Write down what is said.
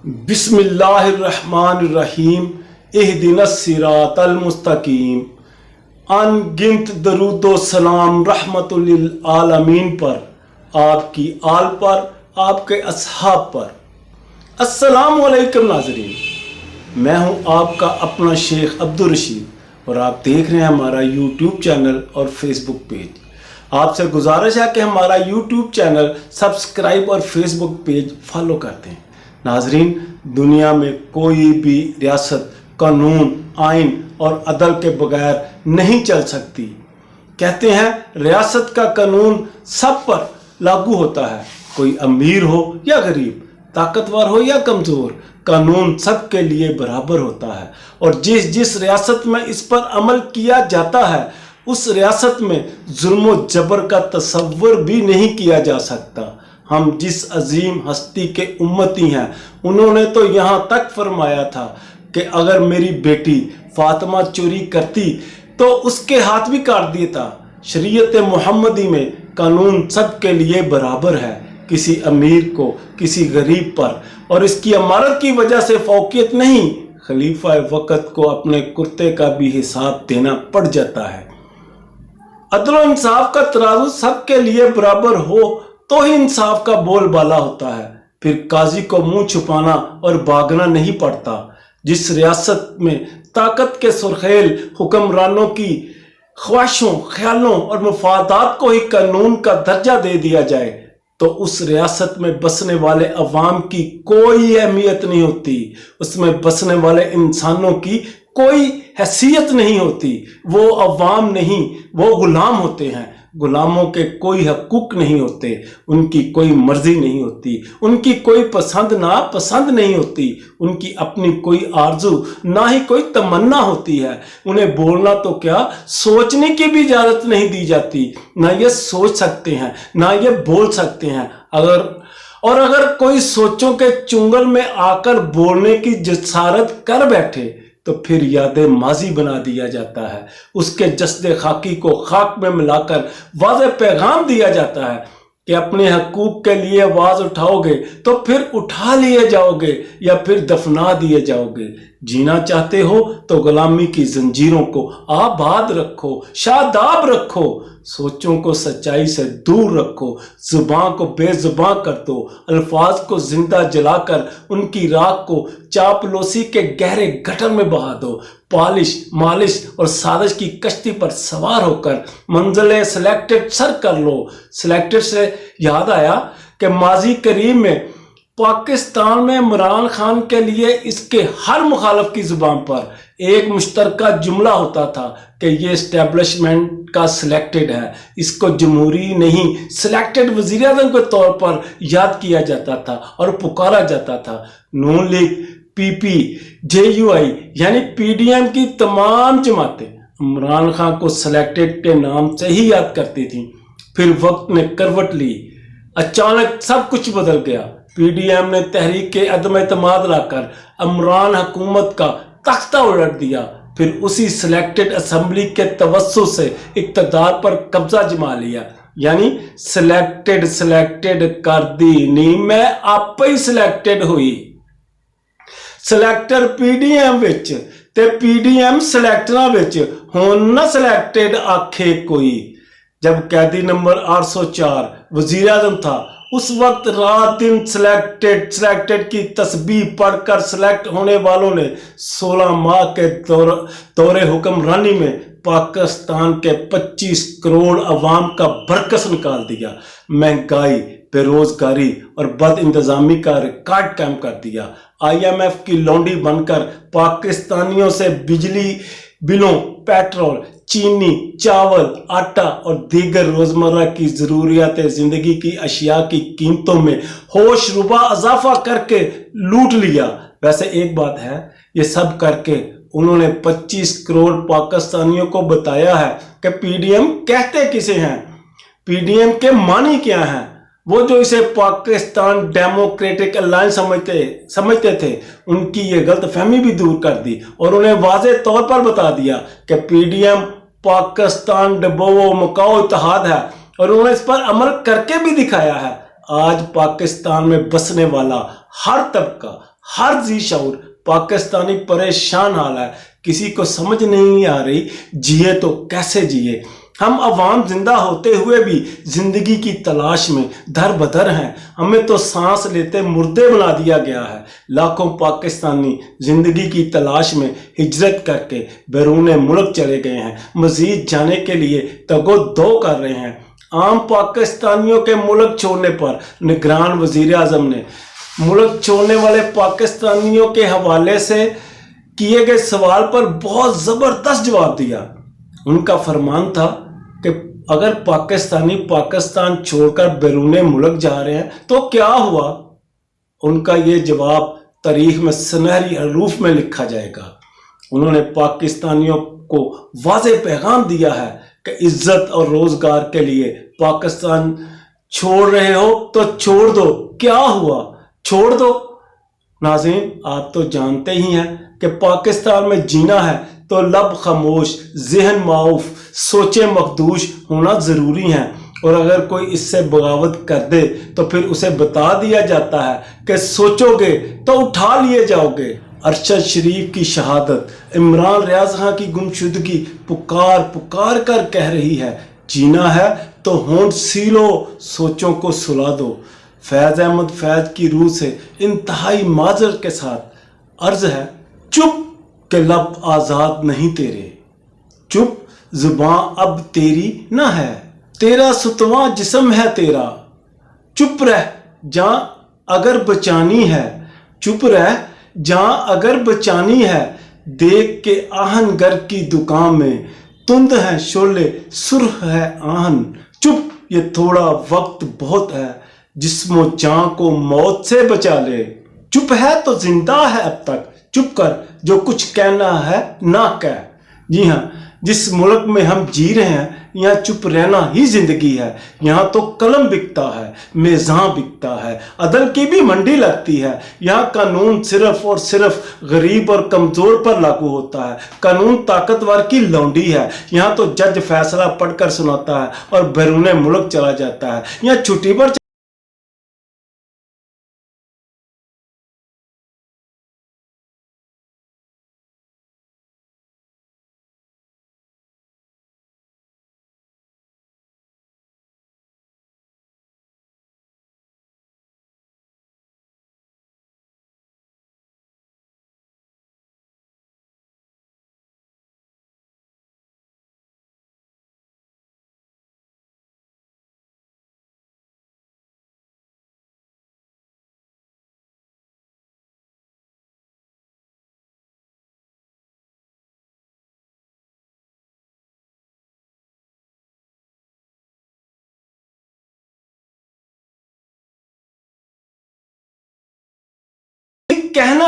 بسم اللہ الرحمن الرحیم اہدنا الصراط المستقیم۔ ان گنت درود و سلام رحمت للعالمین پر، آپ کی آل پر، آپ کے اصحاب پر۔ السلام علیکم ناظرین، میں ہوں آپ کا اپنا شیخ عبدالرشید اور آپ دیکھ رہے ہیں ہمارا یوٹیوب چینل اور فیس بک پیج۔ آپ سے گزارش ہے کہ ہمارا یوٹیوب چینل سبسکرائب اور فیس بک پیج فالو کرتے ہیں۔ ناظرین، دنیا میں کوئی بھی ریاست قانون، آئین اور عدل کے بغیر نہیں چل سکتی۔ کہتے ہیں ریاست کا قانون سب پر لاگو ہوتا ہے، کوئی امیر ہو یا غریب، طاقتور ہو یا کمزور، قانون سب کے لیے برابر ہوتا ہے، اور جس ریاست میں اس پر عمل کیا جاتا ہے اس ریاست میں ظلم و جبر کا تصور بھی نہیں کیا جا سکتا۔ ہم جس عظیم ہستی کے امتی ہیں، انہوں نے تو یہاں تک فرمایا تھا کہ اگر میری بیٹی فاطمہ چوری کرتی تو اس کے ہاتھ بھی کاٹ دیتا۔ شریعت محمدی میں قانون سب کے لیے برابر ہے، کسی امیر کو کسی غریب پر اور اس کی امارت کی وجہ سے فوقیت نہیں۔ خلیفہ وقت کو اپنے کرتے کا بھی حساب دینا پڑ جاتا ہے۔ عدل و انصاف کا ترازو سب کے لیے برابر ہو تو ہی انصاف کا بول بالا ہوتا ہے، پھر قاضی کو منہ چھپانا اور بھاگنا نہیں پڑتا۔ جس ریاست میں طاقت کے سرخیل حکمرانوں کی خواہشوں، خیالوں اور مفادات کو ہی قانون کا درجہ دے دیا جائے تو اس ریاست میں بسنے والے عوام کی کوئی اہمیت نہیں ہوتی، اس میں بسنے والے انسانوں کی کوئی حیثیت نہیں ہوتی۔ وہ عوام نہیں، وہ غلام ہوتے ہیں۔ غلاموں کے کوئی حقوق نہیں ہوتے، ان کی کوئی مرضی نہیں ہوتی، ان کی کوئی پسند ناپسند نہیں ہوتی، ان کی اپنی کوئی آرزو نہ ہی کوئی تمنا ہوتی ہے۔ انہیں بولنا تو کیا، سوچنے کی بھی اجازت نہیں دی جاتی۔ نہ یہ سوچ سکتے ہیں، نہ یہ بول سکتے ہیں۔ اگر کوئی سوچوں کے چنگل میں آ کر بولنے کی جسارت کر بیٹھے تو پھر یاد ماضی بنا دیا جاتا ہے، اس کے جسد خاکی کو خاک میں ملا کر واضح پیغام دیا جاتا ہے کہ اپنے حقوق کے لیے آواز اٹھاؤ گے تو پھر اٹھا لیے جاؤ گے یا پھر دفنا دیے جاؤ گے۔ جینا چاہتے ہو تو غلامی کی زنجیروں کو آباد رکھو، شاداب رکھو، سوچوں کو سچائی سے دور رکھو، زبان کو بے زبان کر دو، الفاظ کو زندہ جلا کر ان کی راکھ کو چاپلوسی کے گہرے گٹر میں بہا دو، پالش، مالش اور سازش کی کشتی پر سوار ہو کر منزل سلیکٹڈ سر کر لو۔ سلیکٹڈ سے یاد آیا کہ ماضی قریب میں پاکستان میں عمران خان کے لیے اس کے ہر مخالف کی زبان پر ایک مشترکہ جملہ ہوتا تھا کہ یہ اسٹیبلشمنٹ کا سلیکٹڈ ہے، اس کو جمہوری نہیں سلیکٹڈ وزیر اعظم کے طور پر یاد کیا جاتا تھا اور پکارا جاتا تھا۔ نون league, P P, J you آئی یعنی پی ڈی ایم کی تمام جماعتیں عمران خان کو سلیکٹڈ کے نام سے ہی یاد کرتی تھیں۔ پھر وقت نے کروٹ لی، اچانک سب کچھ بدل گیا۔ پی ڈی ایم نے تحریک کے عدم اعتماد لا کر عمران حکومت کا تختہ الٹ دیا، پھر اسی سلیکٹڈ اسمبلی کے توسط سے اقتدار پر قبضہ جما لیا۔ یعنی سلیکٹڈ کر دی نی میں آپ ہی سلیکٹڈ ہوئی۔ سلیکٹر پی ڈی ایم وچ تے پی ڈی ایم سلیکٹراں وچ ہن نہ سلیکٹڈ آکھے کوئی۔ جب قیدی نمبر 804 وزیر اعظم تھا اس وقت رات دن سلیکٹڈ کی تسبیح پڑھ کر سلیکٹ ہونے والوں نے 16 ماہ کے دور حکمرانی میں پاکستان کے 25 کروڑ عوام کا برکس نکال دیا، مہنگائی، بے روزگاری اور بد انتظامی کا ریکارڈ قائم کر دیا۔ آئی ایم ایف کی لونڈی بن کر پاکستانیوں سے بجلی بلوں، پیٹرول، چینی، چاول، آٹا اور دیگر روزمرہ کی ضروریات زندگی کی اشیاء کی قیمتوں میں ہوش ربا اضافہ کر کے لوٹ لیا۔ ویسے ایک بات ہے، یہ سب کر کے انہوں نے 25 کروڑ پاکستانیوں کو بتایا ہے کہ پی ڈی ایم کہتے کسے ہیں، پی ڈی ایم کے معنی کیا ہیں۔ وہ جو اسے پاکستان ڈیموکریٹک الائنس سمجھتے تھے ان کی یہ غلط فہمی بھی دور کر دی اور انہیں واضح طور پر بتا دیا کہ پی ڈی ایم پاکستان ڈبو و مکاؤ اتحاد ہے، اور انہوں نے اس پر عمل کر کے بھی دکھایا ہے۔ آج پاکستان میں بسنے والا ہر طبقہ، ہر ذی شعور پاکستانی پریشان حال ہے. کسی کو سمجھ نہیں آ رہی جیے تو کیسے جیے. ہم عوام زندہ ہوتے ہوئے بھی زندگی کی تلاش میں در بدر ہیں. ہمیں تو سانس لیتے مردے بنا دیا گیا ہے. لاکھوں پاکستانی زندگی کی تلاش میں ہجرت کر کے بیرون ملک چلے گئے ہیں. مزید جانے کے لیے تگ و دو کر رہے ہیں. عام پاکستانیوں کے ملک چھوڑنے پر نگران وزیر اعظم نے ملک چھوڑنے والے پاکستانیوں کے حوالے سے کیے گئے سوال پر بہت زبردست جواب دیا. ان کا فرمان تھا کہ اگر پاکستانی پاکستان چھوڑ کر بیرون ملک جا رہے ہیں تو کیا ہوا؟ ان کا یہ جواب تاریخ میں سنہری حروف میں لکھا جائے گا. انہوں نے پاکستانیوں کو واضح پیغام دیا ہے کہ عزت اور روزگار کے لیے پاکستان چھوڑ رہے ہو تو چھوڑ دو. کیا ہوا؟ چھوڑ دو. ناظرین، آپ تو جانتے ہی ہیں کہ پاکستان میں جینا ہے تو لب خاموش، ذہن معاف، سوچیں مخدوش ہونا ضروری ہیں. اور اگر کوئی اس سے بغاوت کر دے تو پھر اسے بتا دیا جاتا ہے کہ سوچو گے تو اٹھا لیے جاؤ گے. ارشد شریف کی شہادت، عمران ریاض خان کی گمشدگی پکار پکار کر کہہ رہی ہے جینا ہے تو ہونٹ سی لو، سوچوں کو سلا دو. فیض احمد فیض کی روح سے انتہائی معذرت کے ساتھ عرض ہے، چپ کہ لب آزاد نہیں تیرے، چپ زباں اب تیری نہ ہے، تیرا ستواں جسم ہے تیرا. چپ رہ جاں اگر بچانی ہے، چپ رہ جاں اگر بچانی ہے. دیکھ کے آہن گر کی دکان میں تند ہے شعلے سرخ ہے آہن. چپ، یہ تھوڑا وقت بہت ہے، جسم و جان کو موت سے بچا لے. چپ ہے تو زندہ ہے اب تک، چپ کر جو کچھ کہنا ہے نہ کہہ. جی ہاں، جس ملک میں ہم جی رہے ہیں یہاں چپ رہنا ہی زندگی ہے. یہاں تو قلم بکتا ہے، میزاں بکتا ہے، عدل کی بھی منڈی لگتی ہے. یہاں قانون صرف اور صرف غریب اور کمزور پر لاگو ہوتا ہے. قانون طاقتور کی لونڈی ہے. یہاں تو جج فیصلہ پڑھ کر سناتا ہے اور بیرون ملک چلا جاتا ہے. یہاں چھٹی پر کہنا